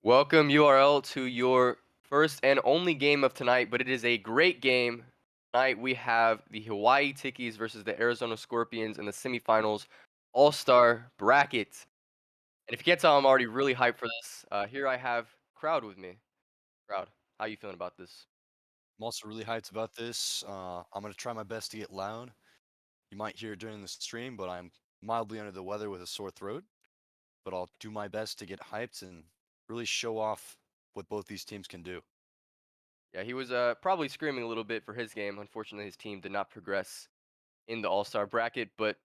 Welcome URL to your first and only game of tonight, but it is a great game. Tonight we have the Hawaii Tikis versus the Arizona Scorpions in the semifinals All-Star bracket. And if you can't tell, I'm already really hyped for this. Here I have Crowd with me. Crowd, how you feeling about this? I'm also really hyped about this. I'm gonna try my best to get loud. You might hear it during the stream, but I'm mildly under the weather with a sore throat. But I'll do my best to get hyped and really show off what both these teams can do. Yeah, he was probably screaming a little bit for his game. Unfortunately, his team did not progress in the All-Star bracket, but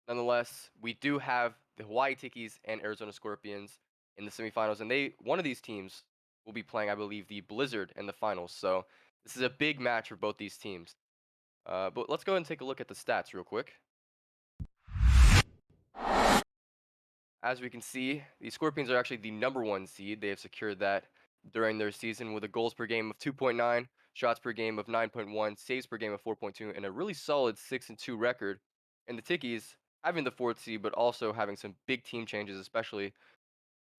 nonetheless, we do have the Hawaii Tikis and Arizona Scorpions in the semifinals, and one of these teams will be playing, I believe, the Blizzard in the finals. So this is a big match for both these teams. But let's go ahead and take a look at the stats real quick. As we can see, the Scorpions are actually the #1 seed. They have secured that during their season with a goals per game of 2.9, shots per game of 9.1, saves per game of 4.2, and a really solid 6-2 record. And the Tikis having the 4th seed, but also having some big team changes, especially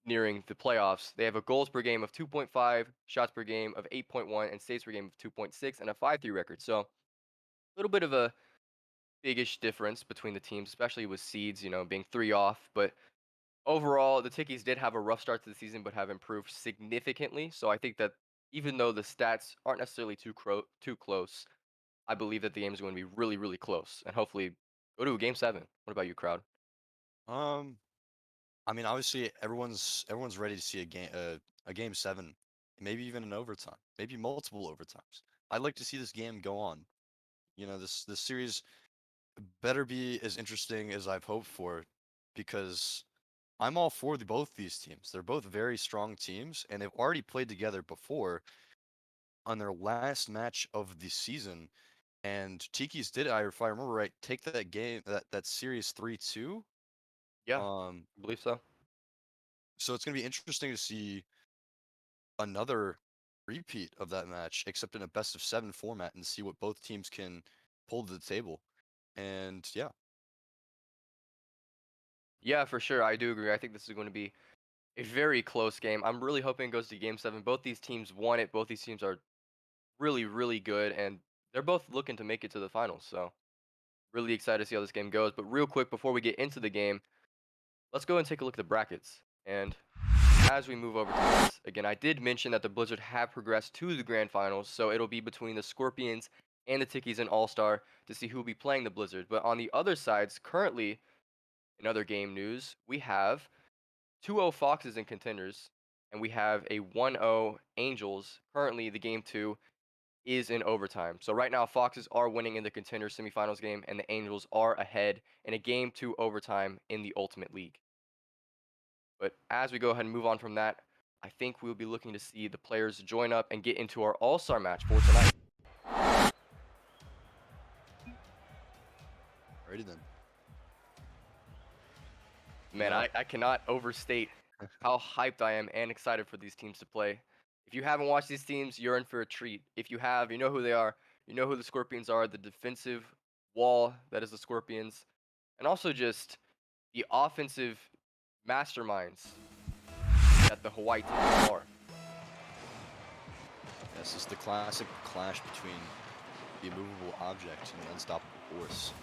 nearing the playoffs. They have a goals per game of 2.5, shots per game of 8.1, and saves per game of 2.6, and a 5-3 record. So a little bit of a biggish difference between the teams, especially with seeds, being 3 off. But overall, the Tikis did have a rough start to the season, but have improved significantly. So I think that even though the stats aren't necessarily too close, I believe that the game is going to be really, really close, and hopefully go to a game 7. What about you, crowd? Um, I mean, obviously everyone's ready to see a game seven, maybe even an overtime, maybe multiple overtimes. I'd like to see this game go on. This series better be as interesting as I've hoped for, because I'm all for both these teams. They're both very strong teams, and they've already played together before on their last match of the season. And Tikis did, if I remember right, take that game, that series 3-2. Yeah, Um, I believe so. so it's gonna be interesting to see another repeat of that match, except in a best of seven format, and see what both teams can pull to the table. And yeah, Yeah, for sure. I do agree. I think this is going to be a very close game. I'm really hoping it goes to game 7. Both these teams won it. Both these teams are really, really good, and they're both looking to make it to the finals. So really excited to see how this game goes. But real quick, before we get into the game, let's go and take a look at the brackets. And as we move over to this, again, I did mention that the Blizzard have progressed to the grand finals, so it'll be between the Scorpions and the Tikis in All Star to see who will be playing the Blizzard. But on the other sides, currently, in other game news, we have 2-0 Foxes in contenders, and we have a 1-0 Angels. Currently, the game 2 is in overtime. So right now, Foxes are winning in the contender semifinals game, and the Angels are ahead in a game 2 overtime in the Ultimate League. But as we go ahead and move on from that, I think we'll be looking to see the players join up and get into our All-Star match for tonight. ready then. Man, No. I cannot overstate how hyped I am and excited for these teams to play. If you haven't watched these teams, you're in for a treat. If you have, you know who they are. You know who the Scorpions are, the defensive wall that is the Scorpions, and also just the offensive masterminds that the Hawaii teams are. This is the classic clash between the immovable object and the unstoppable force.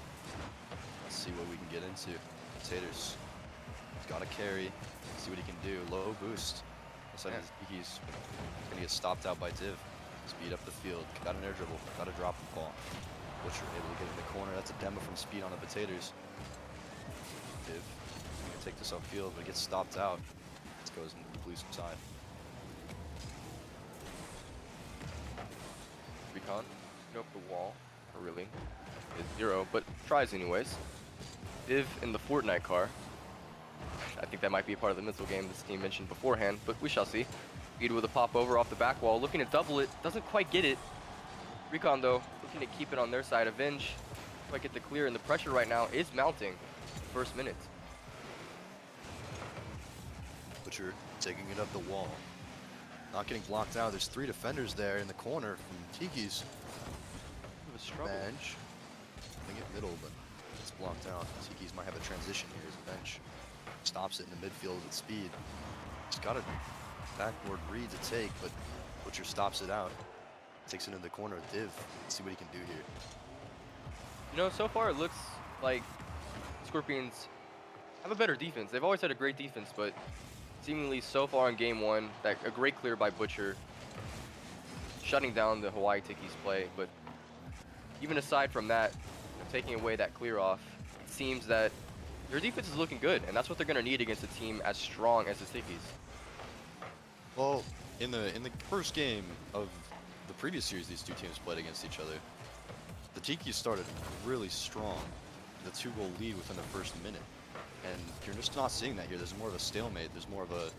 Let's see what we can get into. Taters. He's got a carry. See what he can do. Low boost. Looks like Man, he's gonna get stopped out by Div. Speed up the field. Got an air dribble. Got a drop and ball. Butcher able to get in the corner. That's a demo from speed on the potatoes. Div gonna take this upfield, but it gets stopped out. This goes into the blue side. Recon, put up the wall, or really, is 0, but tries anyways. Div in the Fortnite car. I think that might be a part of the mental game this team mentioned beforehand, but we shall see. Speed with a pop over off the back wall, looking to double it, doesn't quite get it. Recon though, looking to keep it on their side. Avenge, quite get the clear, and the pressure right now is mounting the first minute. Butcher taking it up the wall. Not getting blocked out. There's 3 defenders there in the corner from Tikis. Bit of a struggle. Bench. Putting it middle, but it's blocked out. Tikis might have a transition here as a bench. Stops it in the midfield with speed. He's got to backboard read to take, but Butcher stops it out. Takes it into the corner of Div. Let's see what he can do here. You know, so far it looks like Scorpions have a better defense. They've always had a great defense, but seemingly so far in game one, that a great clear by Butcher, shutting down the Hawaii Tikis play. But even aside from that, taking away that clear off, it seems that their defense is looking good, and that's what they're going to need against a team as strong as the Tikis. Well, in the first game of the previous series these two teams played against each other, the Tikis started really strong, the 2-goal lead within the first minute. And you're just not seeing that here. There's more of a stalemate. There's more of a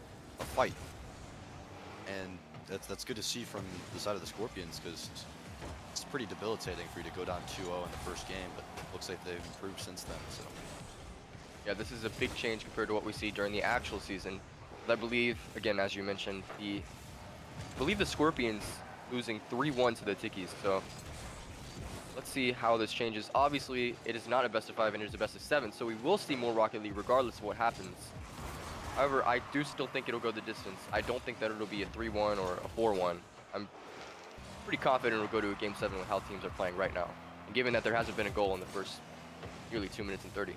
fight. And that's good to see from the side of the Scorpions, because it's pretty debilitating for you to go down 2-0 in the first game, but it looks like they've improved since then. So Yeah, this is a big change compared to what we see during the actual season. I believe, again, as you mentioned, I believe the Scorpions losing 3-1 to the Tikis. So let's see how this changes. Obviously, it is not a best of 5 and it is a best of 7, so we will see more Rocket League regardless of what happens. However, I do still think it'll go the distance. I don't think that it'll be a 3-1 or a 4-1. I'm pretty confident it'll go to a Game 7 with how teams are playing right now. And given that there hasn't been a goal in the first nearly 2 minutes and 30.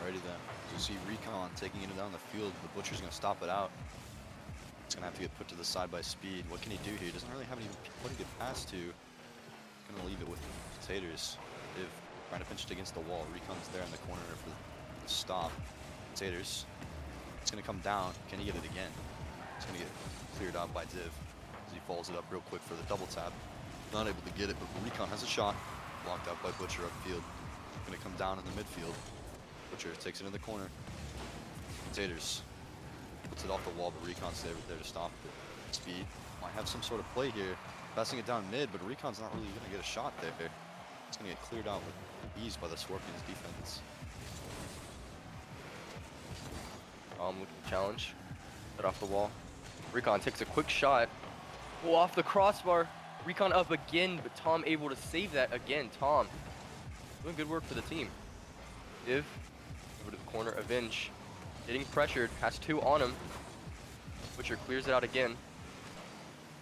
alrighty then. You see Recon taking it down the field. The Butcher's going to stop it out. It's going to have to get put to the side by Speed. What can he do here? He doesn't really have anybody to pass to. Going to leave it with Taters. Div trying to pinch it against the wall. Recon's there in the corner for the stop. Taters. It's going to come down. Can he get it again? It's going to get cleared out by Div as he follows it up real quick for the double tap. Not able to get it, but Recon has a shot. Blocked out by Butcher upfield. Going to come down in the midfield. Butcher takes it in the corner. Taters puts it off the wall, but Recon's there to stop it. Speed might have some sort of play here. Passing it down mid, but Recon's not really going to get a shot there. It's going to get cleared out with ease by the Scorpions defense. Looking to challenge. Set off the wall. Recon takes a quick shot. Oh, off the crossbar. Recon up again, but Tom able to save that again. Tom doing good work for the team. Div over to the corner. Avenge getting pressured. Has 2 on him. Butcher clears it out again.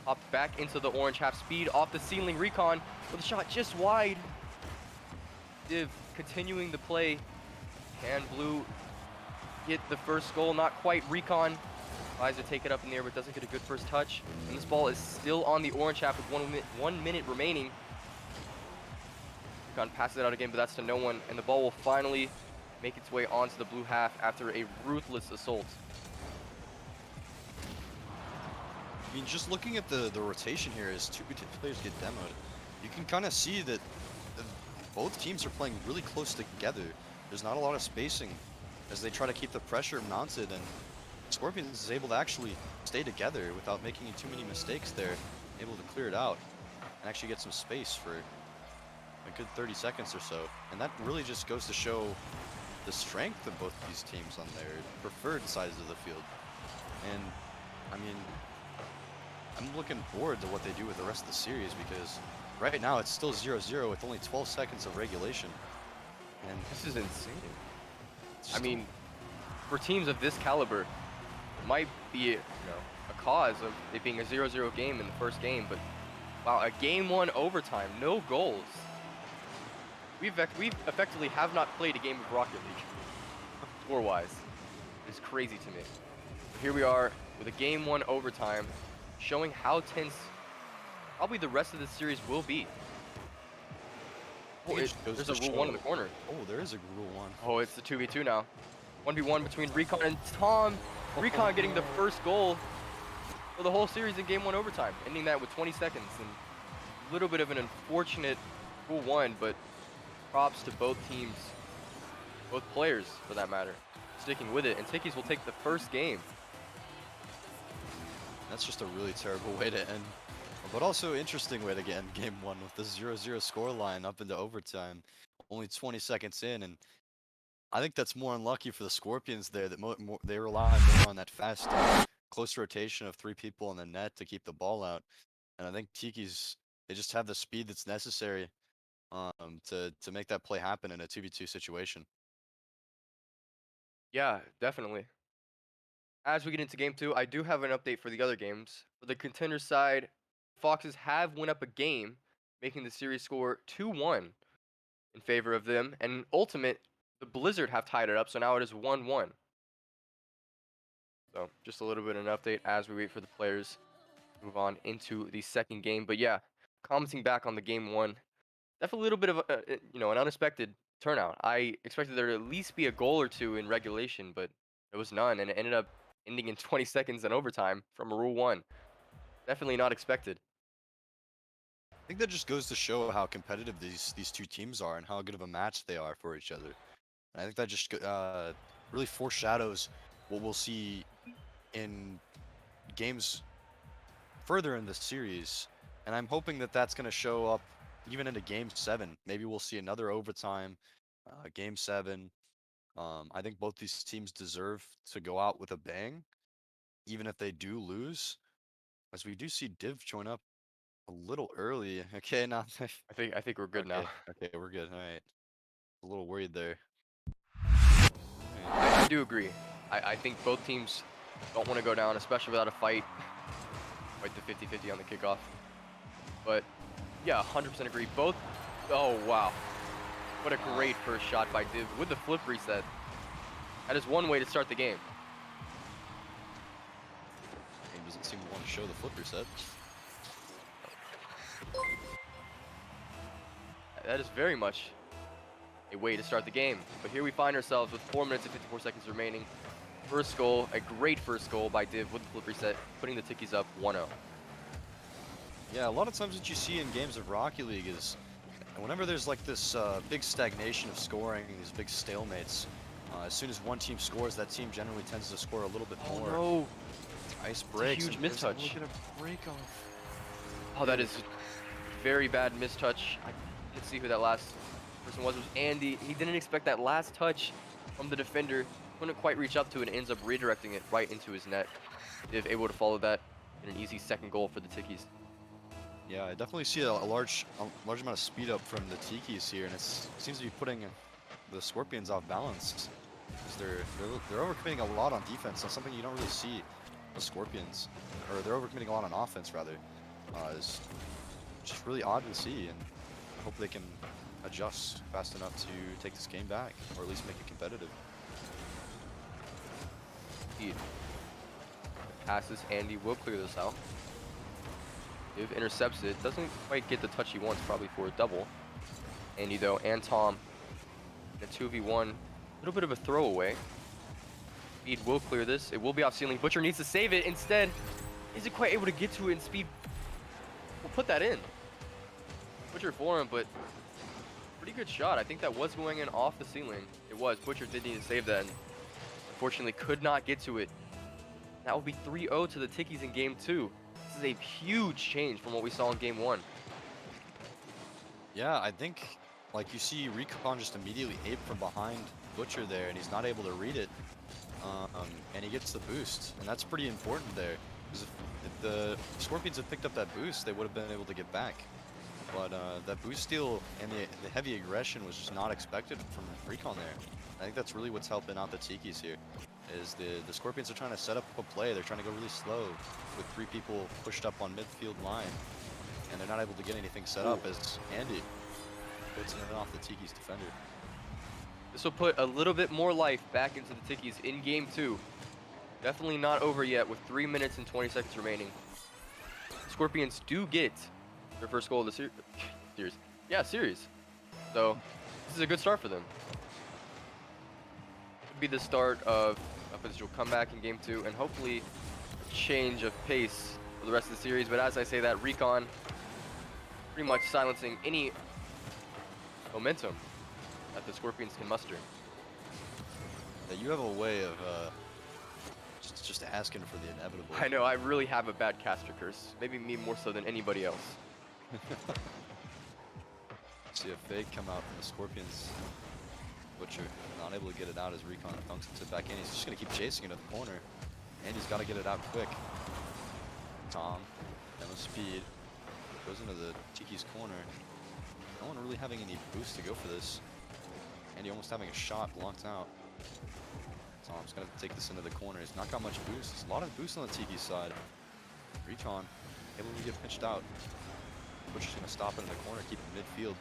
Popped back into the orange. Half speed off the ceiling. Recon with a shot just wide. Div continuing the play. Can Blue get the first goal? Not quite. Recon tries to take it up in the air, but doesn't get a good first touch. And this ball is still on the orange half with 1 minute remaining. Recon passes it out again, but that's to no one. And the ball will finally make its way onto the blue half after a ruthless assault. I mean, just looking at the rotation here as two players get demoed, you can kind of see that both teams are playing really close together. There's not a lot of spacing as they try to keep the pressure mounted, and Scorpions is able to actually stay together without making too many mistakes there, able to clear it out and actually get some space for a good 30 seconds or so. And that really just goes to show the strength of both these teams on their preferred sides of the field. And I mean, I'm looking forward to what they do with the rest of the series, because right now it's still 0-0 with only 12 seconds of regulation. And This is insane. I mean, for teams of this caliber, it might be a cause of it being a 0-0 game in the first game, but wow, a game 1 overtime, no goals. We effectively have not played a game of Rocket League, score-wise. It's crazy to me. But here we are with a game 1 overtime, showing how tense probably the rest of the series will be. Oh, there's a Rule 1 in the corner. Oh, there is a Rule 1. Oh, it's the 2v2 now. 1v1 between Recon and Tom. Recon getting the first goal for the whole series in game 1 overtime, ending that with 20 seconds. And a little bit of an unfortunate Rule 1, but props to both teams, both players for that matter, sticking with it. And Tikis will take the first game. That's just a really terrible way to end, but also interesting way to get end game 1 with the 0-0 score line up into overtime, only 20 seconds in. And I think that's more unlucky for the Scorpions there, that they rely more on that fast, close rotation of 3 people in the net to keep the ball out. And I think Tikis, they just have the speed that's necessary to make that play happen in a 2v2 situation. Yeah, definitely. as we get into game 2, I do have an update for the other games. For the contender side, Foxes have went up a game, making the series score 2-1 in favor of them. And Ultimate, the Blizzard have tied it up, so now it is 1-1. So just a little bit of an update as we wait for the players to move on into the second game. But yeah, commenting back on the game 1, definitely a little bit of an unexpected turnout. I expected there to at least be a goal or two in regulation, but there was none, and it ended up ending in 20 seconds in overtime from a Rule 1. Definitely not expected. I think that just goes to show how competitive these two teams are and how good of a match they are for each other. And I think that just really foreshadows what we'll see in games further in the series. And I'm hoping that that's going to show up even into Game 7. Maybe we'll see another overtime, Game 7. I think both these teams deserve to go out with a bang, even if they do lose. As we do see Div join up a little early. Okay, now. I think we're good now. Okay, we're good. All right. A little worried there. I do agree. I think both teams don't want to go down, especially without a fight. Fight the 50-50 on the kickoff. But yeah, 100% agree. Both. Oh wow, what a great first shot by Div with the flip reset. That is one way to start the game. He doesn't seem to want to show the flip reset. That is very much a way to start the game. But here we find ourselves with 4 minutes and 54 seconds remaining. First goal, a great first goal by Div with the flip reset, putting the Tikis up 1-0. Yeah, a lot of times what you see in games of Rocket League is whenever there's like this big stagnation of scoring, these big stalemates, as soon as one team scores, that team generally tends to score a little bit more. No. Ice breaks. Huge mistouch. Look at a break off. Oh, that is very bad mistouch. I didn't see who that last person was. It was Andy. He didn't expect that last touch from the defender. Couldn't quite reach up to it and ends up redirecting it right into his net. Div able to follow that in an easy second goal for the Tikis. Yeah, I definitely see a large amount of speed up from the Tikis here, and it seems to be putting the Scorpions off balance. Because they're overcommitting a lot on defense. That's something you don't really see the Scorpions, or they're overcommitting a lot on offense rather. It's just really odd to see, and I hope they can adjust fast enough to take this game back, or at least make it competitive. Indeed. Passes, Andy will clear this out. Div intercepts it, doesn't quite get the touch he wants, probably for a double. Andy though, and Tom, in a 2v1, a little bit of a throwaway. Speed will clear this, it will be off ceiling. Butcher needs to save it, instead, isn't quite able to get to it, and Speed will put that in. Butcher for him, but pretty good shot. I think that was going in off the ceiling. It was. Butcher did need to save that, and unfortunately could not get to it. That will be 3-0 to the Tikis in game 2. This is a huge change from what we saw in game 1. Yeah, I think, like, you see Recon just immediately ape from behind Butcher there, and he's not able to read it. And he gets the boost, and that's pretty important there. Because if the Scorpions had picked up that boost, they would have been able to get back. But that boost steal and the heavy aggression was just not expected from Recon there. I think that's really what's helping out the Tikis here. Is the Scorpions are trying to set up a play. They're trying to go really slow with 3 people pushed up on midfield line. And they're not able to get anything set up as Andy puts it off the Tikis defender. This will put a little bit more life back into the Tikis in game 2. Definitely not over yet with 3 minutes and 20 seconds remaining. Scorpions do get their first goal of the series. Yeah, series. So this is a good start for them. Could be the start of a potential comeback in game 2 and hopefully a change of pace for the rest of the series. But as I say that, Recon pretty much silencing any momentum that the Scorpions can muster. Yeah, you have a way of just asking for the inevitable. I know, I really have a bad caster curse. Maybe me more so than anybody else. See a fake come out from the Scorpions. Butcher not able to get it out as Recon dunks it back in. He's just going to keep chasing it to the corner. And he's got to get it out quick. Tom, and with speed, goes into the Tikis corner. No one really having any boost to go for this. And he almost having a shot blocked out. Tom's gonna take this into the corner. He's not got much boost. There's a lot of boost on the Tiki side. Recon able to get pitched out. Butcher's gonna stop it in the corner, keep it midfield.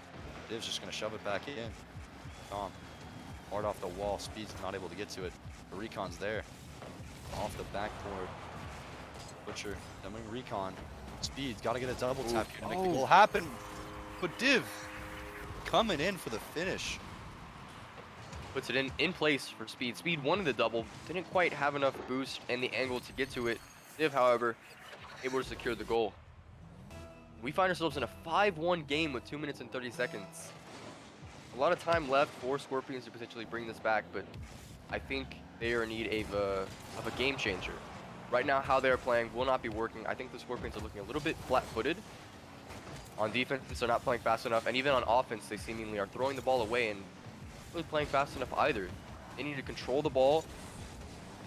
Div's just gonna shove it back in. Tom, hard off the wall. Speed's not able to get to it. The Recon's there. Off the backboard. Butcher, dumbing Recon. Speed's gotta get a double tap here to make the goal happen. But Div coming in for the finish. Puts it in place for Speed. Speed wanted the double, didn't quite have enough boost and the angle to get to it. Div, however, able to secure the goal. We find ourselves in a 5-1 game with 2 minutes and 30 seconds. A lot of time left for Scorpions to potentially bring this back, but I think they are in need of a game changer. Right now, how they're playing will not be working. I think the Scorpions are looking a little bit flat-footed. On defense, they're not playing fast enough, and even on offense, they seemingly are throwing the ball away and really playing fast enough either. They need to control the ball,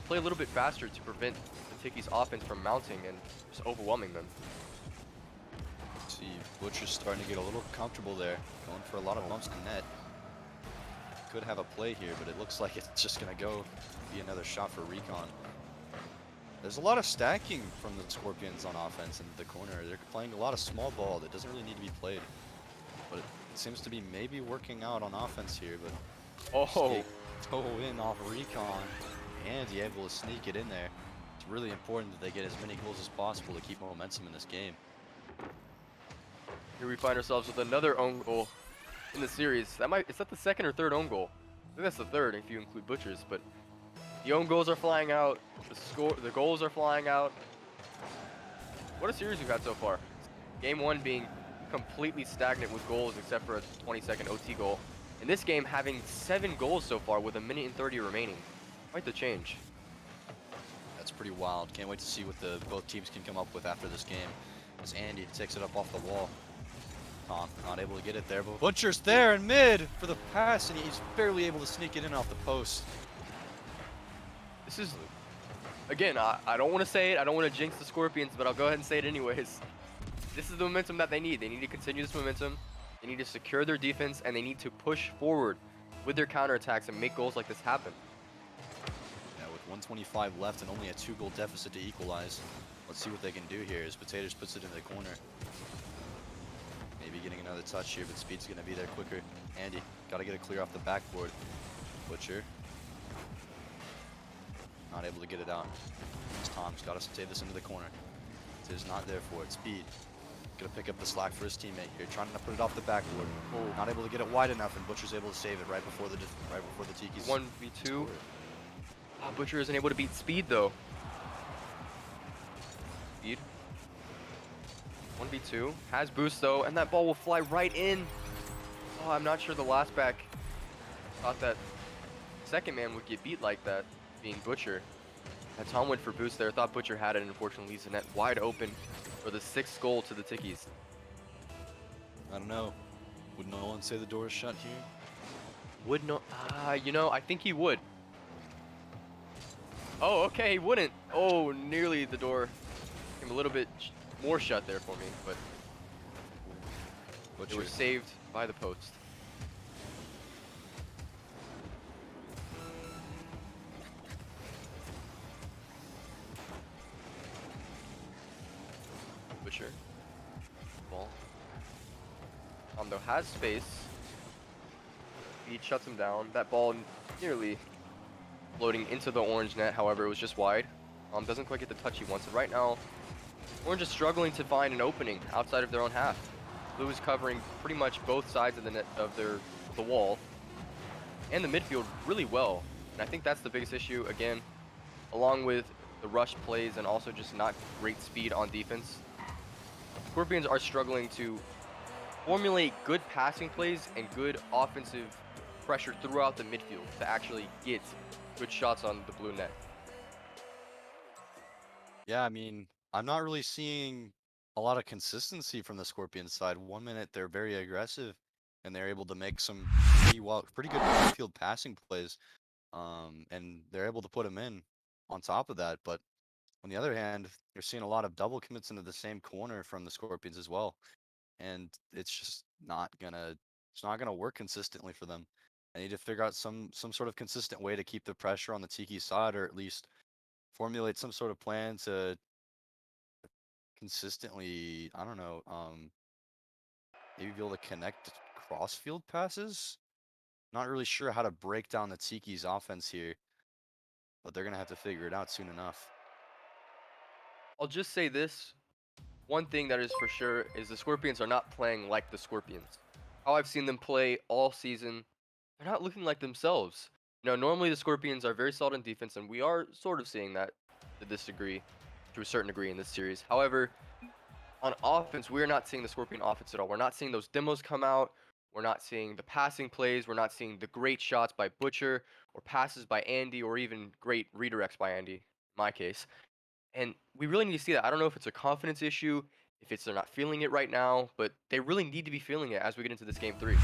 play a little bit faster to prevent the Tikis offense from mounting and just overwhelming them. See, Butcher's starting to get a little comfortable there, going for a lot of bumps in net. Could have a play here, but it looks like it's just gonna go be another shot for Recon. There's a lot of stacking from the Scorpions on offense in the corner. They're playing a lot of small ball that doesn't really need to be played. But it seems to be maybe working out on offense here, but toe in off Recon, and he able to sneak it in there. It's really important that they get as many goals as possible to keep momentum in this game. Here we find ourselves with another own goal in the series. Is that the second or third own goal? I think that's the third if you include Butchers, but the own goals are flying out. The goals are flying out. What a series we've had so far. Game 1 being completely stagnant with goals except for a 20-second OT goal. In this game, having 7 goals so far with 1:30 remaining. Quite the change. That's pretty wild. Can't wait to see what both teams can come up with after this game. As Andy takes it up off the wall. Tom not able to get it there, but Butcher's there in mid for the pass, and he's barely able to sneak it in off the post. This is, again, I don't want to say it. I don't want to jinx the Scorpions, but I'll go ahead and say it anyways. This is the momentum that they need. They need to continue this momentum. They need to secure their defense, and they need to push forward with their counterattacks and make goals like this happen. Yeah, with 125 left and only a 2-goal deficit to equalize. Let's see what they can do here as Potatoes puts it in the corner. Maybe getting another touch here, but Speed's going to be there quicker. Andy, got to get it clear off the backboard. Butcher. Not able to get it out. Tom's got to save this into the corner. Is not there for it. Speed. Gonna pick up the slack for his teammate here, trying to put it off the backboard. Not able to get it wide enough, and Butcher's able to save it right before the Tikis. 1v2. Butcher isn't able to beat Speed though. Speed. 1v2. Has boost though, and that ball will fly right in. Oh, I'm not sure the last back thought that second man would get beat like that, being Butcher. Tom went for boost there. Thought Butcher had it, and unfortunately leaves the net wide open for the 6th goal to the Tikis. I don't know. Would Nolan say the door is shut here? Would no? You know, I think he would. Oh, okay, he wouldn't. Oh, nearly the door came a little bit more shut there for me, but they were saved by the post. Butcher. Ball. Though has space. He shuts him down. That ball nearly floating into the orange net. However, it was just wide. Doesn't quite get the touch he wants. And right now, Orange is struggling to find an opening outside of their own half. Blue is covering pretty much both sides of the net of the wall and the midfield really well. And I think that's the biggest issue again, along with the rush plays and also just not great speed on defense. Scorpions are struggling to formulate good passing plays and good offensive pressure throughout the midfield to actually get good shots on the blue net. Yeah, I mean, I'm not really seeing a lot of consistency from the Scorpions side. 1 minute they're very aggressive and they're able to make some pretty good midfield passing plays, and they're able to put them in on top of that. But on the other hand, you're seeing a lot of double commits into the same corner from the Scorpions as well, and it's just not gonna work consistently for them. They need to figure out some sort of consistent way to keep the pressure on the Tiki side, or at least formulate some sort of plan to consistently, I don't know, maybe be able to connect cross-field passes. Not really sure how to break down the Tiki's offense here, but they're gonna have to figure it out soon enough. I'll just say this. One thing that is for sure is the Scorpions are not playing like the Scorpions. How I've seen them play all season, they're not looking like themselves. Normally the Scorpions are very solid in defense, and we are sort of seeing that to this degree, to a certain degree in this series. However, on offense, we're not seeing the Scorpion offense at all. We're not seeing those demos come out. We're not seeing the passing plays. We're not seeing the great shots by Butcher or passes by Andy or even great redirects by Andy, in my case. And we really need to see that. I don't know if it's a confidence issue, if it's they're not feeling it right now, but they really need to be feeling it as we get into this game 3.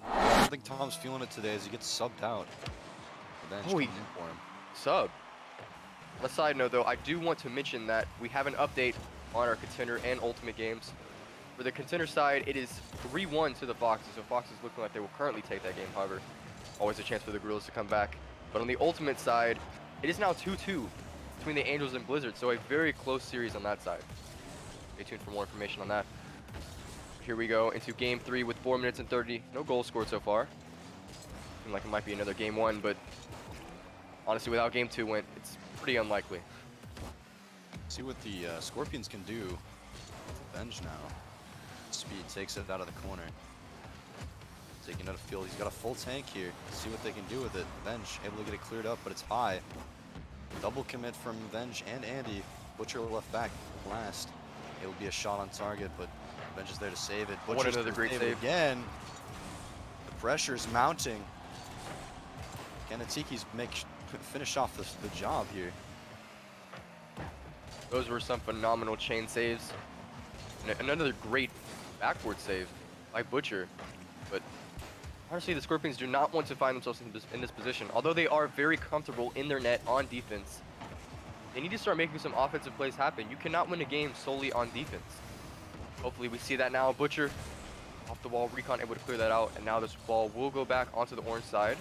I don't think Tom's feeling it today as he gets subbed out. The bench Oh, he coming in for him. sub. On a side note, though, I do want to mention that we have an update on our contender and ultimate games. For the contender side, it is 3-1 to the Foxes, so Foxes looking like they will currently take that game. However, always a chance for the Gorillas to come back. But on the ultimate side, it is now 2-2 between the Angels and Blizzard, so a very close series on that side. Stay tuned for more information on that. Here we go into game 3 with 4 minutes and 30. No goals scored so far. Seems like it might be another game 1, but honestly, without game 2 went, it's pretty unlikely. See what the Scorpions can do with the bench now. Speed takes it out of the corner. Taking out a field. He's got a full tank here. See what they can do with it. Bench able to get it cleared up, but it's high. Double commit from Venge and Andy. Butcher left back last. It will be a shot on target, but Venge is there to save it. What Butcher's another great save. again. The pressure's mounting. Can the Tikis finish off the job here? Those were some phenomenal chain saves. And another great backboard save by Butcher. But honestly, the Scorpions do not want to find themselves in this position. Although they are very comfortable in their net on defense, they need to start making some offensive plays happen. You cannot win a game solely on defense. Hopefully we see that now. Butcher off the wall, Recon able to clear that out, and now this ball will go back onto the orange side.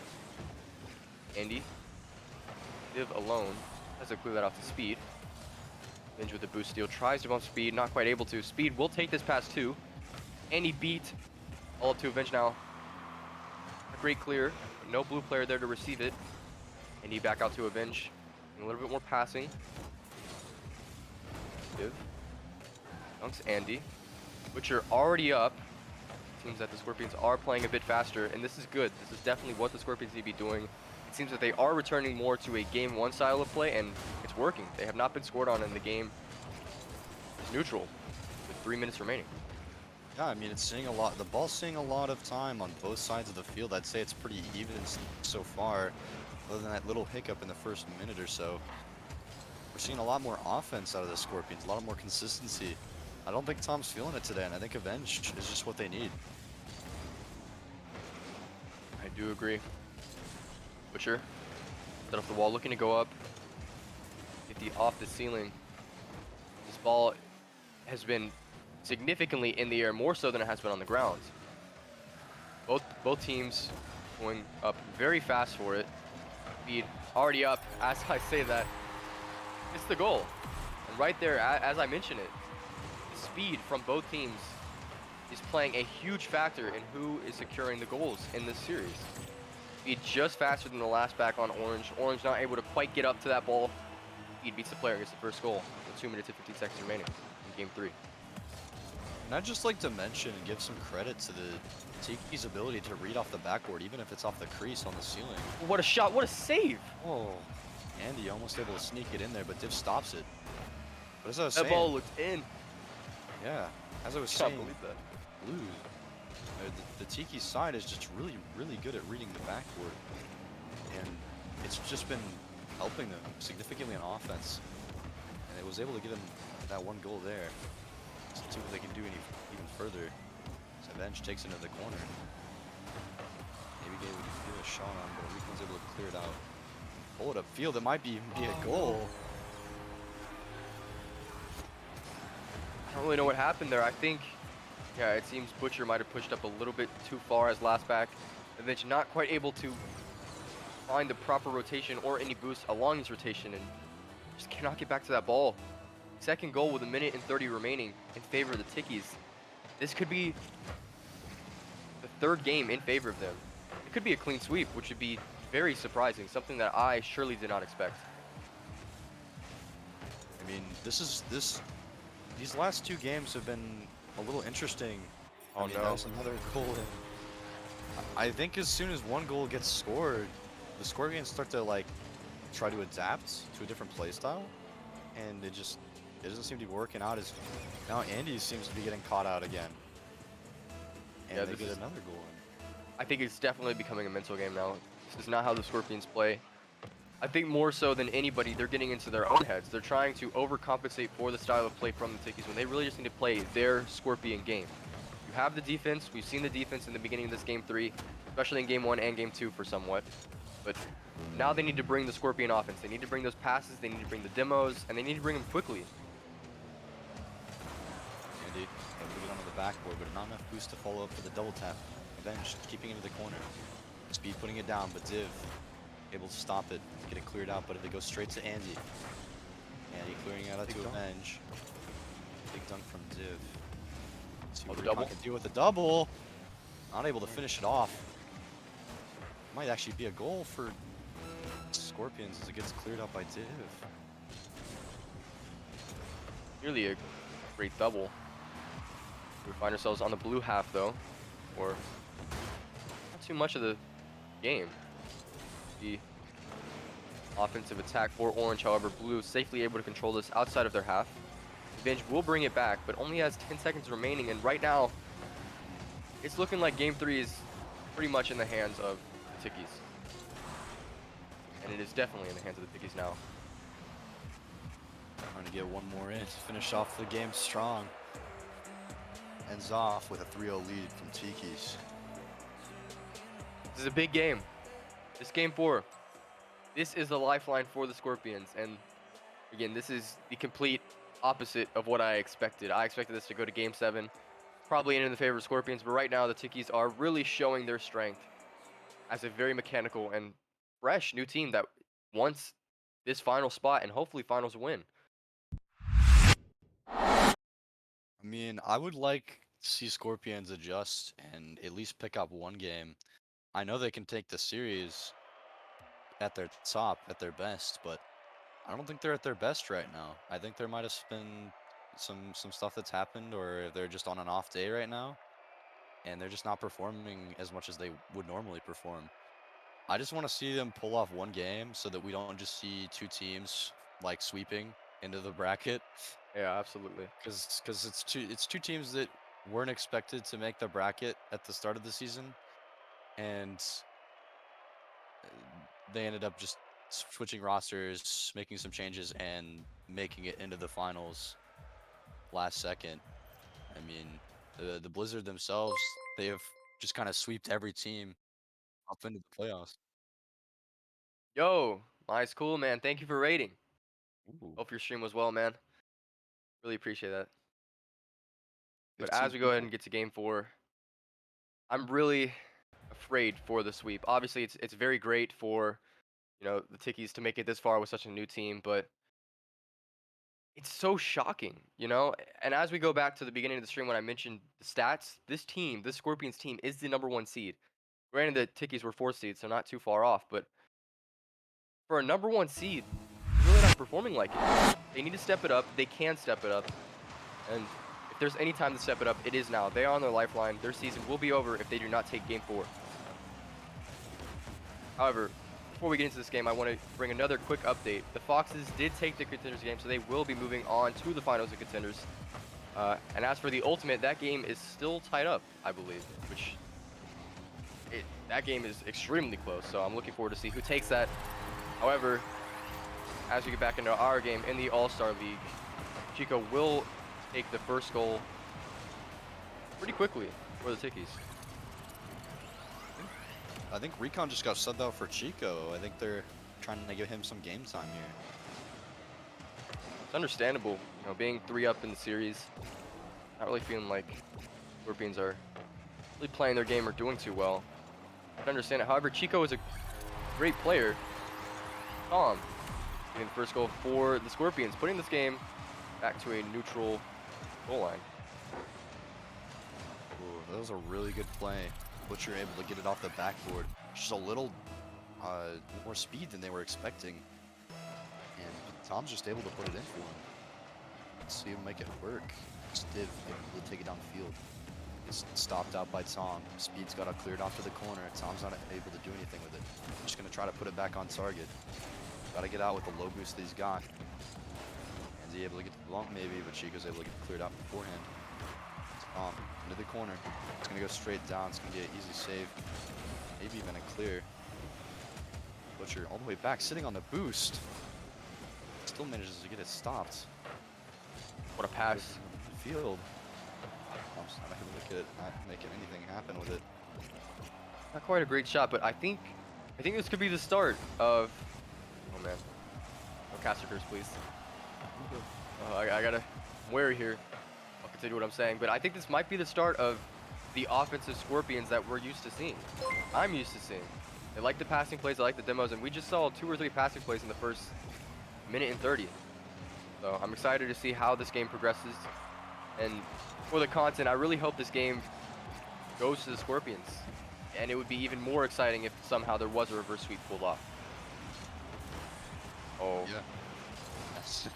Andy, Div alone, has to clear that off to Speed. Venge with the boost steal, tries to bump Speed, not quite able to. Speed will take this pass too. Andy beat all up to Avenge now. A great clear, but no blue player there to receive it. Andy back out to Avenge. And a little bit more passing. Div. Dunks Andy. Butcher already up. Seems that the Scorpions are playing a bit faster, and this is good. This is definitely what the Scorpions need to be doing. It seems that they are returning more to a game 1 style of play, and it's working. They have not been scored on, and the game is neutral with 3 minutes remaining. Yeah, I mean, it's seeing a lot. The ball's seeing a lot of time on both sides of the field. I'd say it's pretty even so far, other than that little hiccup in the first minute or so. We're seeing a lot more offense out of the Scorpions, a lot more consistency. I don't think Tom's feeling it today, and I think Avenge is just what they need. I do agree. Butcher, set off the wall, looking to go up. Get the off the ceiling. This ball has been significantly in the air, more so than it has been on the ground. Both teams going up very fast for it. Speed already up. As I say that, it's the goal. And right there, as I mentioned it, the speed from both teams is playing a huge factor in who is securing the goals in this series. Speed just faster than the last back on Orange. Orange not able to quite get up to that ball. Speed beats the player, gets the first goal with 2 minutes and 15 seconds remaining in game 3. And I'd just like to mention and give some credit to the Tiki's ability to read off the backboard, even if it's off the crease on the ceiling. What a shot, what a save! Oh, Andy almost able to sneak it in there, but Div stops it. But as I was saying, That ball looked in. yeah, as I was Can't saying, believe that. Blue, the Tiki side is just really, really good at reading the backboard, and it's just been helping them significantly on offense. And it was able to get them that one goal there. Let's see what they can do even further. Savenge takes it into the corner. Maybe gave it a shot on, but Ricon's able to clear it out. Pull it upfield, it might even be a goal. I don't really know what happened there. I think, yeah, it seems Butcher might have pushed up a little bit too far as last back. Eventually not quite able to find the proper rotation or any boost along his rotation and just cannot get back to that ball. Second goal with 1:30 remaining in favor of the Tikis. This could be the third game in favor of them. It could be a clean sweep, which would be very surprising, something that I surely did not expect. I mean, these last two games have been a little interesting. Oh I mean, no. that was another goal. I think as soon as one goal gets scored, the Scorpions start to like try to adapt to a different play style, and it doesn't seem to be working out. As now Andy seems to be getting caught out again, and Yeah, they this get is- another goal in. I think it's definitely becoming a mental game now. This is not how the Scorpions play. I think more so than anybody, they're getting into their own heads. They're trying to overcompensate for the style of play from the Tikis when they really just need to play their Scorpion game. You have the defense. We've seen the defense in the beginning of this game 3, especially in game 1 and game 2 for somewhat. But now they need to bring the Scorpion offense. They need to bring those passes. They need to bring the demos, and they need to bring them quickly. Andy able to get onto the backboard, but not enough boost to follow up for the double tap. Avenge keeping it into the corner. Speed putting it down, but Div able to stop it, get it cleared out, but it goes straight to Andy. Andy clearing out Big to dunk. Avenge. Big dunk from Div. See Oh, what the Recon double? can do with the double. Not able to finish it off. Might actually be a goal for Scorpions as it gets cleared out by Div. Nearly a great double. We find ourselves on the blue half, though, or not too much of the game. The offensive attack for Orange, however, Blue safely able to control this outside of their half. Avenge will bring it back, but only has 10 seconds remaining, and right now, it's looking like Game 3 is pretty much in the hands of the Tikis. And it is definitely in the hands of the Tikis now. Trying to get one more in to finish off the game strong. Ends off with a 3-0 lead from Tikis. This is a big game. This game 4. This is the lifeline for the Scorpions, and again, this is the complete opposite of what I expected. I expected this to go to Game 7, probably in the favor of Scorpions, but right now the Tikis are really showing their strength as a very mechanical and fresh new team that wants this final spot and hopefully finals win. I mean, I would like to see Scorpions adjust and at least pick up one game. I know they can take the series at their top, at their best, but I don't think they're at their best right now. I think there might have been some stuff that's happened, or they're just on an off day right now, and they're just not performing as much as they would normally perform. I just want to see them pull off one game so that we don't just see two teams like sweeping into the bracket, Yeah, absolutely. because it's two teams that weren't expected to make the bracket at the start of the season, and they ended up just switching rosters, making some changes, and making it into the finals last second. I mean, the Blizzard themselves, they have just kind of sweeped every team up into the playoffs. Yo, nice, cool, man. Thank you for rating. Ooh, Hope your stream was well, man. Really appreciate that. But 15 as we go ahead people. and get to Game 4, I'm really afraid for the sweep. Obviously, it's very great for, the Tikis to make it this far with such a new team, but it's so shocking, you know? And as we go back to the beginning of the stream when I mentioned the stats, this Scorpions team is the #1 seed. Granted, the Tikis were 4th seed, so not too far off, but for a #1 seed, they're really not performing like it. They need to step it up. They can step it up. And if there's any time to step it up, it is now. They are on their lifeline. Their season will be over if they do not take Game 4. However, before we get into this game, I want to bring another quick update. The Foxes did take the Contenders game, so they will be moving on to the finals of Contenders. And as for the Ultimate, that game is still tied up, I believe, which that game is extremely close, so I'm looking forward to see who takes that. However, as we get back into our game in the All-Star League, Chico will take the first goal pretty quickly for the Tikis. I think Recon just got subbed out for Chico. I think they're trying to give him some game time here. It's understandable, being 3 up in the series, not really feeling like Scorpions are really playing their game or doing too well. I understand it. However, Chico is a great player. Tom getting the first goal for the Scorpions, putting this game back to a neutral goal line. Ooh, that was a really good play. Butcher able to get it off the backboard. Just a little more speed than they were expecting. And Tom's just able to put it in for him. Let's see him make it work. Stiv able to take it down the field. It's stopped out by Tom. Speed's got it cleared off to the corner. Tom's not able to do anything with it. Just going to try to put it back on target. Got to get out with the low boost that he's got. Is he able to get the bump? Maybe, but Chico's able to get it cleared out beforehand. Tom into the corner. It's going to go straight down. It's going to be an easy save. Maybe even a clear. Butcher all the way back, sitting on the boost. Still manages to get it stopped. What a pass. Field. Tom's not able to get it, not making anything happen with it. Not quite a great shot, but I think this could be the start of. Oh man, no casters, please. I gotta. I'm wary here. I'll continue what I'm saying, but I think this might be the start of the offensive Scorpions that we're used to seeing. I'm used to seeing. They like the passing plays, they like the demos, and we just saw 2 or 3 passing plays in the first minute and 30. So I'm excited to see how this game progresses. And for the content, I really hope this game goes to the Scorpions. And it would be even more exciting if somehow there was a reverse sweep pulled off. Oh. Yeah. Yes.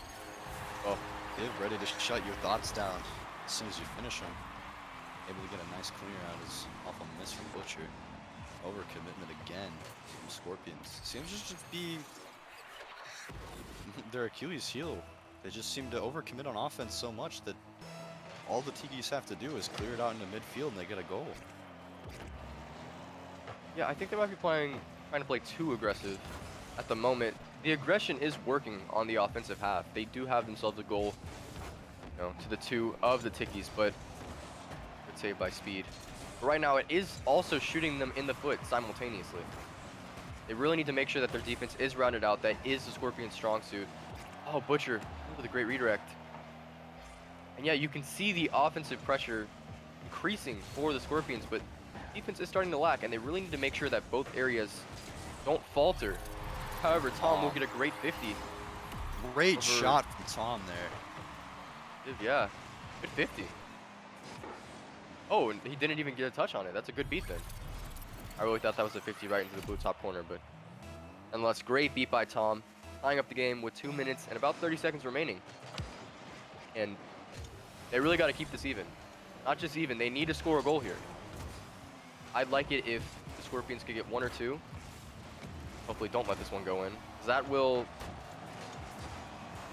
Oh. Get ready to shut your thoughts down as soon as you finish them. Able to get a nice clear out is off a miss from Butcher. Overcommitment again from Scorpions. Seems to just be their Achilles heel. They just seem to overcommit on offense so much that all the Tikis have to do is clear it out into midfield and they get a goal. Yeah, I think they might be trying to play too aggressive at the moment. The aggression is working on the offensive half. They do have themselves a goal, to the 2 of the Tikis, but good save by Speed. But right now, it is also shooting them in the foot simultaneously. They really need to make sure that their defense is rounded out. That is the Scorpion's strong suit. Oh, Butcher with a great redirect. And yeah, you can see the offensive pressure increasing for the Scorpions, but defense is starting to lack, and they really need to make sure that both areas don't falter. However, Tom will get a great 50. Great shot from Tom there. Yeah, good 50. Oh, and he didn't even get a touch on it. That's a good beat then. I really thought that was a 50 right into the blue top corner, but nonetheless, great beat by Tom, tying up the game with 2 minutes and about 30 seconds remaining. And they really got to keep this even. Not just even, they need to score a goal here. I'd like it if the Scorpions could get 1 or 2. Hopefully don't let this one go in. That'll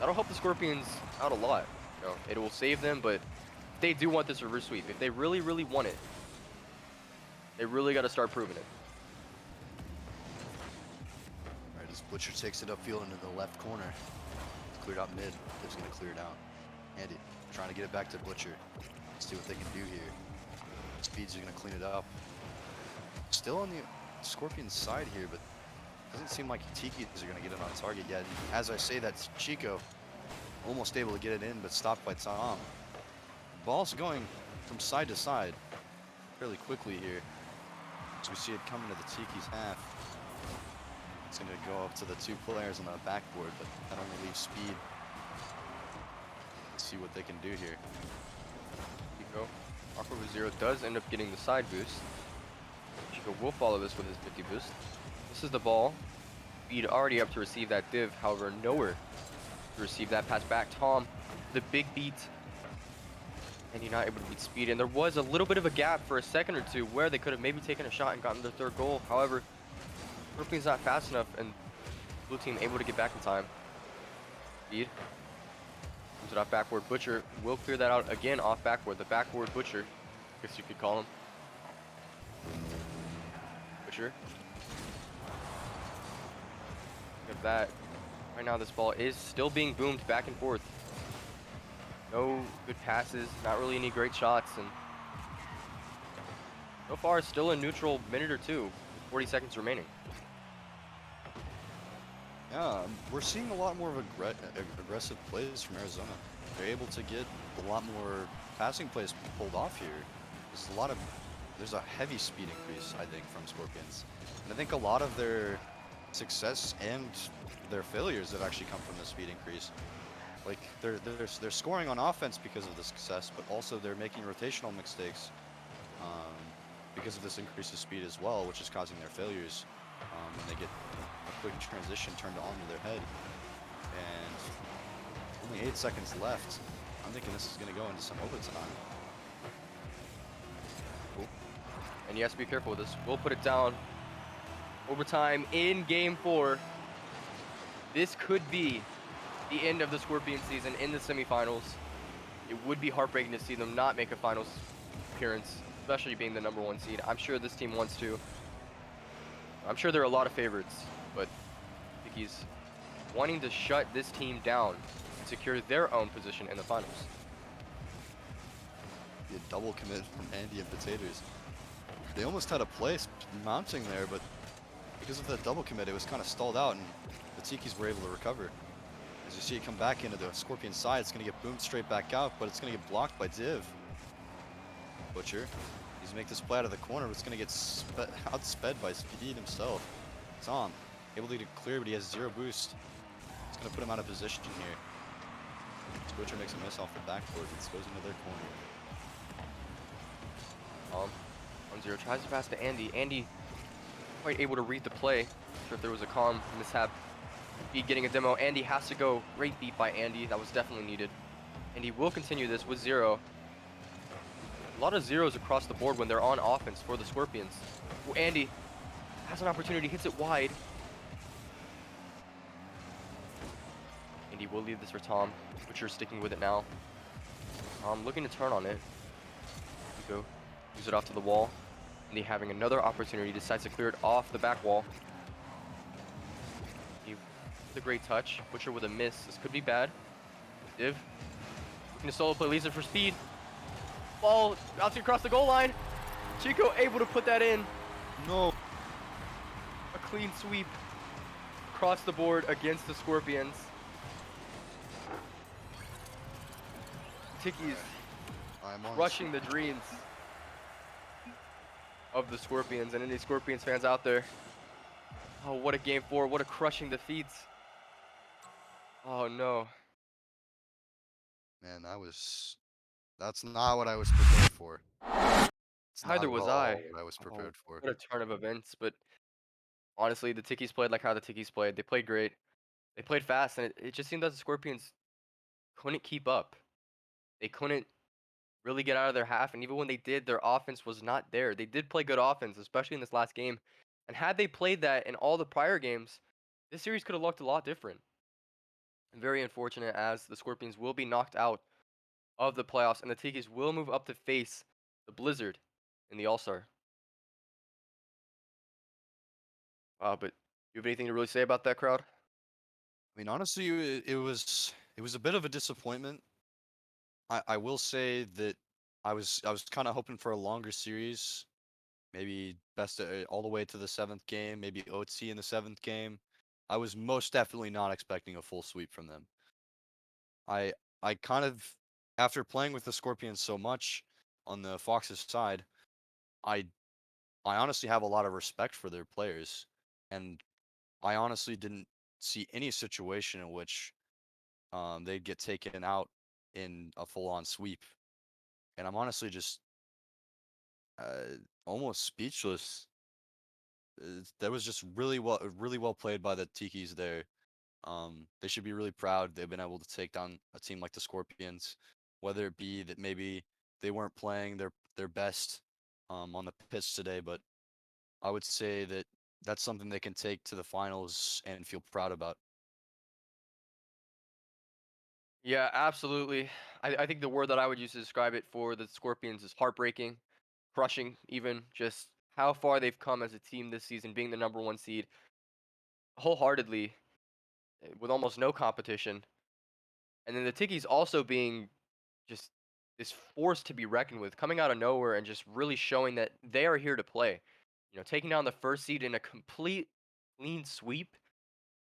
help the Scorpions out a lot. It will save them, but they do want this reverse sweep. If they really, really want it, they really got to start proving it. All right, as Butcher takes it upfield into the left corner. It's cleared out mid. They're going to clear it out. Andy trying to get it back to Butcher. Let's see what they can do here. Speeds are going to clean it up. Still on the Scorpions side here, but doesn't seem like Tikis are going to get it on target yet. And as I say, that's Chico almost able to get it in, but stopped by Tom. Ball's going from side to side fairly quickly here. So we see it coming to the Tikis half. It's going to go up to the 2 players on the backboard, but that only leaves Speed. Let's see what they can do here. Chico, awkward with 0, does end up getting the side boost. Chico will follow this with his 50 boost. This is the ball. Speed already up to receive that div, however, nowhere to receive that pass back. Tom, the big beat. And you're not able to beat Speed. And there was a little bit of a gap for a second or 2 where they could have maybe taken a shot and gotten their 3rd goal. However, Brooklyn's not fast enough, and blue team able to get back in time. Speed comes it off backboard. Butcher will clear that out again off backboard. The backboard Butcher, I guess you could call him. Butcher. Look at that. Right now, this ball is still being boomed back and forth. No good passes, not really any great shots, and so far still a neutral minute or 2 with 40 seconds remaining. Yeah, we're seeing a lot more of aggressive plays from Arizona. They're able to get a lot more passing plays pulled off here. There's a lot of there's a heavy speed increase, I think, from Scorpions. And I think a lot of their success and their failures have actually come from the speed increase. Like they're scoring on offense because of the success, but also they're making rotational mistakes um, because of this increase of speed as well, which is causing their failures when they get a quick transition turned on to their head. And only 8 seconds left. I'm thinking this is going to go into some overtime. And he has to be careful with this. We'll put it down. Overtime in game 4. This could be the end of the Scorpion season in the semifinals. It would be heartbreaking to see them not make a finals appearance, especially being the #1 seed. I'm sure this team wants to. I'm sure there are a lot of favorites, but Tikis wanting to shut this team down and secure their own position in the finals. Be a double commit from Andy and Potatoes. They almost had a place mounting there, but because of that double commit, it was kind of stalled out, and the Tikis were able to recover. As you see it come back into the Scorpion side, it's going to get boomed straight back out, but it's going to get blocked by Div. Butcher. He's make this play out of the corner, but it's going to get outsped by Speed himself. Tom, able to clear, but he has 0 boost. It's going to put him out of position here. Butcher makes a miss off the backboard, it goes into their corner. 1-0 tries to pass to Andy. Andy quite able to read the play. Not sure if there was a calm mishap. Beat getting a demo. Andy has to go. Great beat by Andy. That was definitely needed. And he will continue this with 0. A lot of zeros across the board when they're on offense for the Scorpions. Oh, Andy has an opportunity, hits it wide. Andy will leave this for Tom. Butcher sticking with it now. Tom looking to turn on it. Go. Use it off to the wall. Andy having another opportunity, decides to clear it off the back wall. With a great touch. Butcher with a miss. This could be bad. Div looking to solo play, leaves it for Speed. Ball bouncing across the goal line. Chico able to put that in. No. A clean sweep across the board against the Scorpions. Tikis crushing the dreams of the Scorpions and any Scorpions fans out there. Oh, what a game 4. What a crushing defeat. Oh, no. Man, that's not what I was prepared for. It's not Neither at was all I. what I was Oh, prepared for. what a turn of events. But honestly, the Tikis played like how the Tikis played. They played great. They played fast, and it just seemed that the Scorpions couldn't keep up. They couldn't really get out of their half, and even when they did, their offense was not there. They did play good offense, especially in this last game. And had they played that in all the prior games, this series could have looked a lot different. And very unfortunate, as the Scorpions will be knocked out of the playoffs, and the Tikis will move up to face the Blizzard in the All-Star. But you have anything to really say about that, crowd? I mean, honestly, it was a bit of a disappointment. I will say that I was kind of hoping for a longer series, maybe best all the way to the 7th game, maybe OT in the 7th game. I was most definitely not expecting a full sweep from them. I I kind of, after playing with the Scorpions so much on the Fox's side, I I honestly have a lot of respect for their players, and I honestly didn't see any situation in which they'd get taken out in a full-on sweep. And I'm honestly just almost speechless. That was just really well played by the Tikis there. They should be really proud they've been able to take down a team like the Scorpions, whether it be that maybe they weren't playing their best on the pitch today, but I would say that that's something they can take to the finals and feel proud about. Yeah, absolutely. I think the word that I would use to describe it for the Scorpions is heartbreaking, crushing, even just how far they've come as a team this season, being the #1 seed wholeheartedly with almost no competition. And then the Tikis also being just this force to be reckoned with, coming out of nowhere and just really showing that they are here to play. You know, taking down the first seed in a complete clean sweep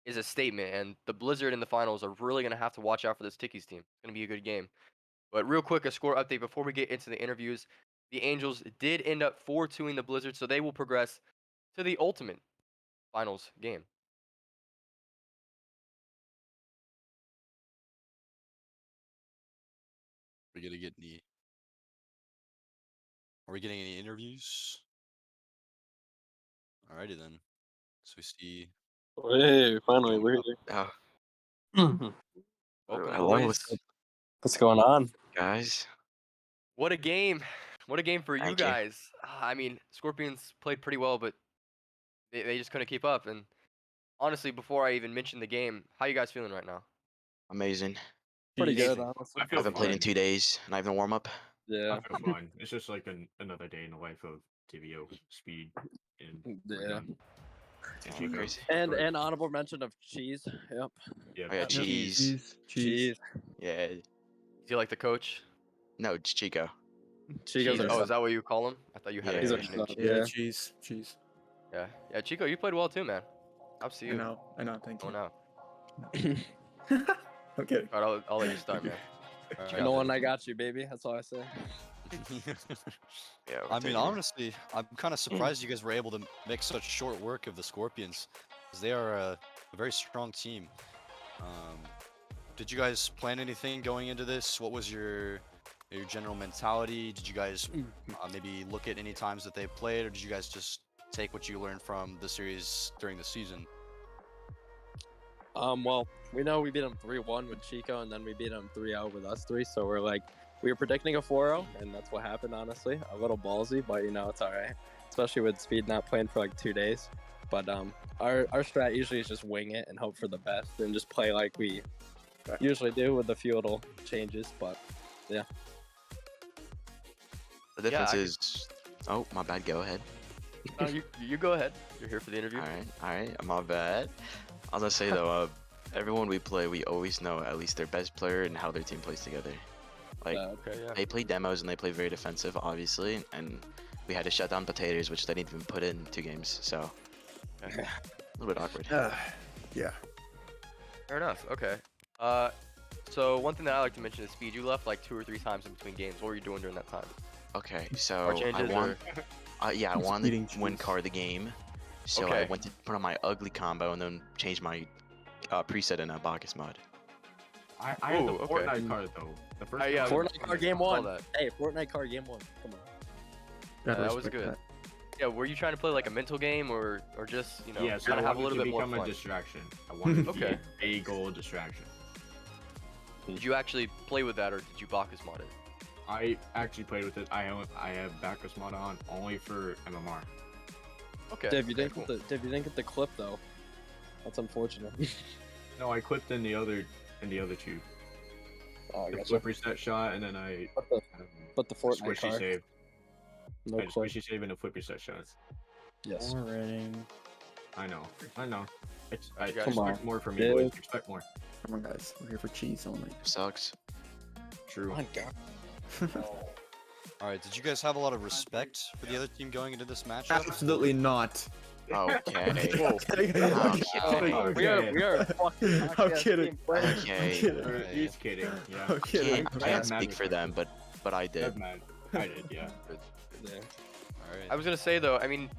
is a statement, and the Blizzard in the finals are really going to have to watch out for this Tikis team. It's going to be a good game. But real quick, a score update before we get into the interviews. The Angels did end up 4-2ing the Blizzard, so they will progress to the ultimate finals game. Are we gonna get any? Are we getting any interviews? Alrighty then. So we see. Hey, finally, we're here. Oh, Welcome, hello, boys. What's going on? guys. What a game. What a game for you Thank you. guys. I mean, Scorpions played pretty well, but they just couldn't keep up. And honestly, before I even mention the game, how you guys feeling right now? Amazing. Pretty good, Amazing. honestly. I I feel haven't played in fine. 2 days, not even warm up. Yeah. I feel fine. It's just like another day in the life of TVO speed and we're Yeah. done. Yeah, Chico. crazy. And honorable mention of cheese. Yep. Yeah, Oh, yeah, cheese. Cheese. Yeah. Do you like the coach? No, it's Chico. Chico's Cheese. Oh, our is that what you call him? I thought you had Yeah. a He's our nickname. sub. Yeah, Yeah. cheese. Yeah, yeah, Chico, you played well too, man. I'll see I you. know, thank you. Going out. I'm kidding. All right, I'll let you start, man. All right. No one, I got you, baby. That's all I say. Yeah. I mean, honestly, I'm kind of surprised you guys were able to make such short work of the Scorpions, because they are a very strong team. Did you guys plan anything going into this? What was your general mentality? Did you guys maybe look at any times that they played, or did you guys just take what you learned from the series during the season? Well, we know we beat them 3-1 with Chico, and then we beat them 3-0 with us three. So we're like, we were predicting a 4-0, and that's what happened. Honestly, a little ballsy, but it's all right. Especially with Speed not playing for like 2 days. But our strat usually is just wing it and hope for the best, and just play like we usually do with a few little changes. But yeah. The difference I is. Oh, my bad. Go ahead. No, you go ahead. You're here for the interview. All right. My bad. I was gonna say though, everyone we play, we always know at least their best player and how their team plays together. Like Okay, yeah. they play demos and they play very defensive, obviously, and we had to shut down Potatoes, which they didn't even put in 2 games, so Okay. a little bit awkward. Yeah. Fair enough. Okay. So one thing that I like to mention is Speed. You left like 2 or 3 times in between games. What were you doing during that time? Okay, Or so I changes, won. Yeah, I wanted Eating to win cheese. card the game, so Okay. I went to put on my ugly combo and then changed my preset in a Bacchus mod. I had the Ooh, okay. Fortnite card though. The first yeah, one. Fortnite card game Saw 1. that. Hey, Fortnite card game 1. Come on. Gotta that was respect good. that. Yeah, were you trying to play like a mental game or just Yeah, so kind I of have a wanted little to bit more become a fun? distraction. I wanted to Okay. be a goal distraction. Did you actually play with that or did you Bacchus mod it? I actually played with it. I have Bacchus mod on only for MMR. Okay. Div, you okay, didn't get the get the clip though. That's unfortunate. No, I clipped in the other 2. Oh, I The gotcha. flip reset shot, and then I But the Fortnite squishy card. save. No I clip. squishy save and a flip reset shot. Yes. Boring. I know. I Come expect on. more from you, Yeah. boys. Expect more. Come on, guys. We're here for cheese only. Sucks. True. Oh my god. All right, did you guys have a lot of respect for the other team going into this matchup? Absolutely not. Okay. Whoa. We are a fucking I'm podcast kidding. team player. I'm Okay. kidding. He's kidding. Yeah. I'm kidding. Can't speak for them, but I did. I'm mad. I did. Yeah. Yeah. All right. I was gonna say though, I mean,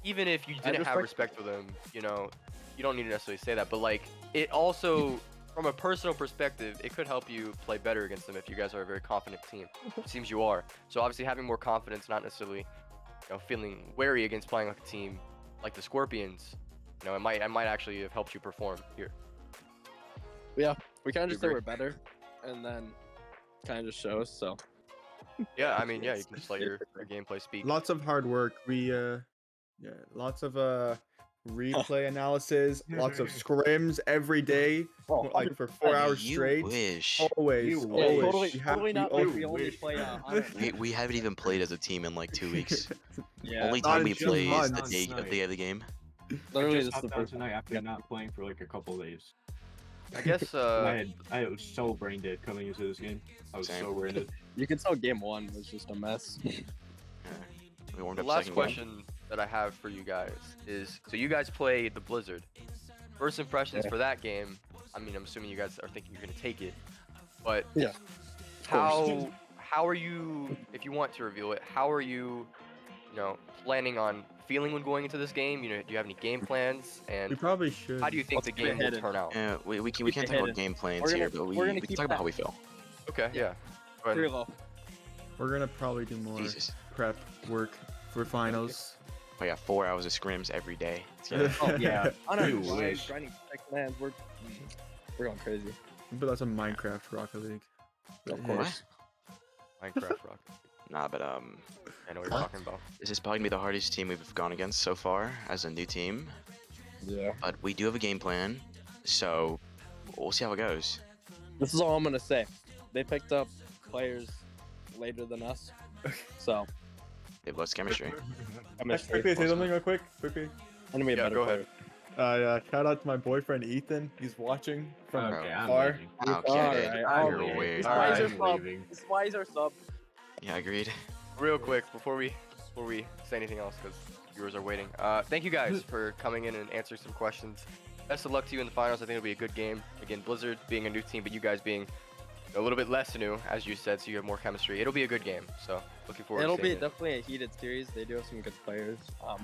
even if you didn't have respect- respect for them, you don't need to necessarily say that, but like it also, from a personal perspective, it could help you play better against them if you guys are a very confident team. It seems you are. So obviously having more confidence, not necessarily, feeling wary against playing like a team like the Scorpions, it might actually have helped you perform here. Yeah. We kind of just say agree. we're better, and then kind of just shows. So. Yeah, I mean, yeah, you can just let your gameplay speak. Lots of hard work. Lots of replay analysis. Lots of scrims every day, Oh, like for 4 hours You straight. wish. Always, You Yeah, always. totally, You have totally to not always- like we only wish. play on We haven't even played as a team in like 2 weeks. Yeah. Only Not time in we 2 play is the months. day of the game. Literally, I this just is the hopped on first. tonight after not playing for like a couple days. I guess I was so brain dead coming into this game. I was Same. so brain dead. You can tell game 1 was just a mess. Yeah. We warmed the up last second question that I have for you guys is, so you guys played the Blizzard. First impressions Yeah. for that game. I mean, I'm assuming you guys are thinking you're gonna take it, but Yeah. how how are you, if you want to reveal it, how are you, planning on feeling when going into this game? Do you have any game plans? We And probably should. how do you think Let's the keep it game will hidden. turn out? Yeah, we keep can't it talk about hidden. game plans We're gonna- here, but we're we gonna can keep talk about that- how we feel. Okay, Yeah. yeah. Go ahead. Pretty low. We're gonna probably do more Jesus. prep work for finals. Oh yeah, 4 hours of scrims every day. It's gonna- Oh yeah. On our You grind, wish. grinding tech lands, we're going crazy. But that's a Minecraft Rocket League. Of Yeah. course. Minecraft Rocket. Nah, but I know what you're talking about. this is probably gonna be the hardest team we've gone against so far as a new team. Yeah. But we do have a game plan, so we'll see how it goes. This is all I'm gonna say. They picked up players later than us, so It was chemistry. Quickly, say something real quick. Quickly. I'm gonna be a Yeah, better go player. ahead. Shout out to my boyfriend Ethan. He's watching from Okay, I'm far. leaving. Okay, Alright, I'm you're leaving. weird. This is why he's our Alright. sub. leaving. This is why he's our sub. Yeah, agreed. Real quick, before we say anything else, because viewers are waiting. Thank you guys for coming in and answering some questions. Best of luck to you in the finals. I think it'll be a good game. Again, Blizzard being a new team, but you guys being a little bit less new, as you said, so you have more chemistry. It'll be a good game. So looking forward It'll to be seeing it. definitely a heated series. They do have some good players,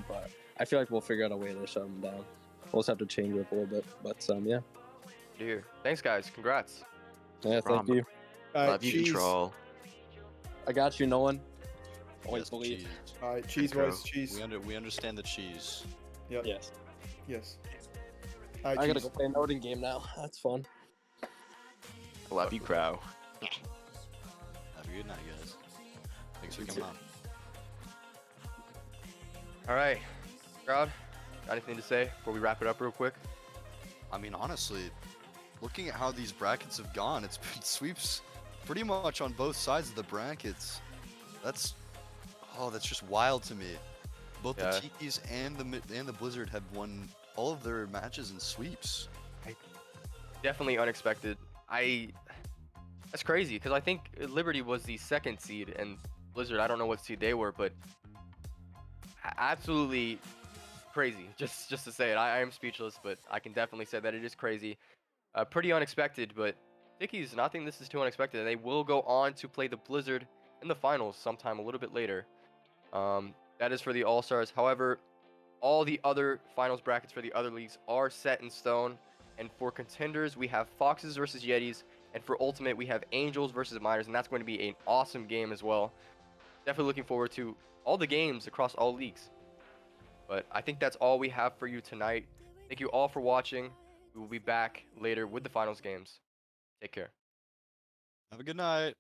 but I feel like we'll figure out a way to shut them down. We'll just have to change it up a little bit, but yeah. Good to hear. Thanks, guys. Congrats. Yeah, thank Problem. you. Love you, cheese. troll. I got you, Nolan. Always Yes, believe. cheese. All right, cheese Intro. boys, cheese. We understand the cheese. Yep. Yes. Yes. All right, I gotta cheese. go play a Noden game now. That's fun. Love you, Crow. Have a good night, guys. Thanks for You coming too. on. All right, crowd. Got anything to say before we wrap it up real quick? I mean, honestly, looking at how these brackets have gone, it's been sweeps pretty much on both sides of the brackets. That's just wild to me. Both Yeah. the Tikis and the Blizzard have won all of their matches in sweeps. Definitely unexpected. That's crazy because I think Liberty was the second seed and Blizzard, I don't know what seed they were, but absolutely crazy. Just to say it, I am speechless, but I can definitely say that it is crazy. Pretty unexpected, but Tikis, not think this is too unexpected, and they will go on to play the Blizzard in the finals sometime a little bit later. That is for the All-Stars. However, all the other finals brackets for the other leagues are set in stone. And for contenders, we have Foxes versus Yetis. And for Ultimate, we have Angels versus Miners. And that's going to be an awesome game as well. Definitely looking forward to all the games across all leagues. But I think that's all we have for you tonight. Thank you all for watching. We will be back later with the finals games. Take care. Have a good night.